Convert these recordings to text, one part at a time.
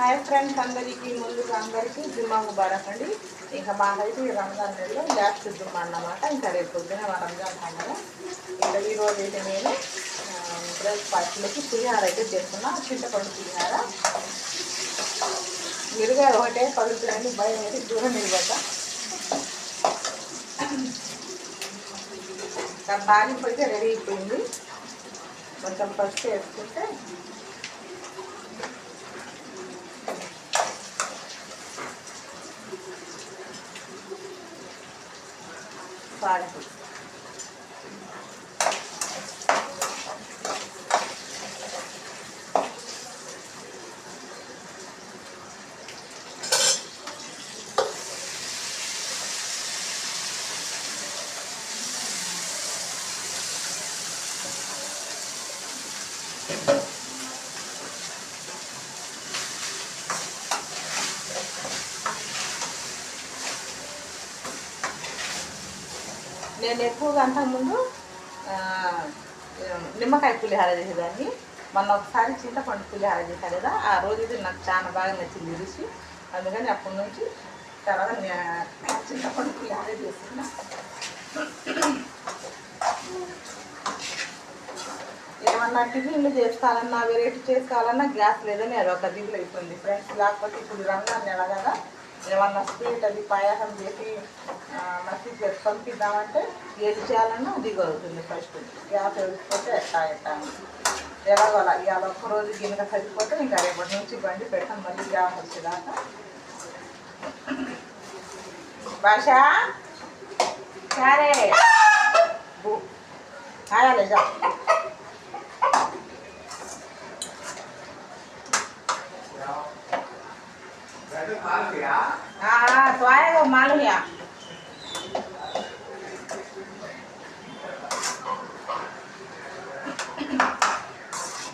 Hi friends, ముందుగా అందరికీ జుమ్మా ముబారక్ అండి. ఇంకా మాకైతే ఈ రంజాన్ నెలలో లాస్ట్ జుమ్మా అన్నమాట. ఇంకా రేపు పొద్దున మా రంజాన్ పండుగ. ఇంకా ఈరోజు అయితే నేను బ్రేక్ఫాస్ట్లోకి పులిహార అయితే చేస్తున్నా. చింతపండు పులిహార. మిరుగారు ఒకటే పలుకుతుంది, భయం అయితే దూరం నిలబడ్డ. తాలింపు అయితే రెడీ అయిపోయింది. కొంచెం పసుపు వేసుకుంటే తాలింపు నేను ఎక్కువగా అంతకుముందు నిమ్మకాయ పులిహార చేసేదాన్ని. మొన్న ఒకసారి చింతపండు పులిహార చేశాను కదా, ఆ రోజు ఇది నాకు చాలా బాగా నచ్చింది రుచి. అందుకని అప్పటి నుంచి తర్వాత చింతపండు పులిహార చేస్తున్నా. ఏమన్నా టిఫిన్లు చేసుకోవాలన్నా, వెరైటీ చేసుకోవాలన్నా గ్యాస్ లేదని అది ఒక దిగులు అయిపోయింది ఫ్రెండ్స్. లేకపోతే ఇప్పుడు రంజాన్ నెల కదా, ఏమన్నా స్వీట్ అది పాయసం చేసి మసీద్ చేసి పంపిద్దామంటే ఏది చేయాలన్నా దిగు అవుతుంది. ఫస్ట్ గ్యాస్ వేసిపోతే ఎట్టా ఎలాగోలా ఇవాళ ఒక్కరోజు గిన్నెగా సరిపోతే ఇంకా రేపటి నుంచి బండి పెట్టాను మళ్ళీ గ్యాస్ వచ్చేదాకా. భాషా సరే ఆయాలే జా तो आएगा मालूम या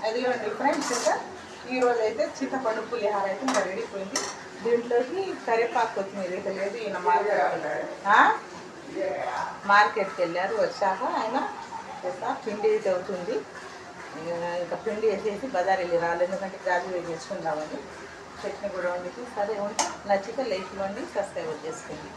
అదిగోండి ఫ్రెండ్స్. ఇంకా ఈరోజు అయితే చింతపండు పులిహార అయితే ఇంకా రెడీ అయిపోయింది. దీంట్లోకి కరివేపాకు కొత్తిమీర అయితే లేదు. ఈయన మార్కెట్కి వెళ్ళారు, వచ్చాక ఆయన పిండి అయితే అవుతుంది. ఇంకా పిండి వేసేసి బజార్ వెళ్ళి రాలేదు, ఎందుకంటే గాజు వేసి చేసుకుందామని. చట్నీ కూడా వండి. సరే ఉంటే నచ్చితే లైక్ ఇవ్వండి, సబ్స్క్రైబ్ చేసుకోండి.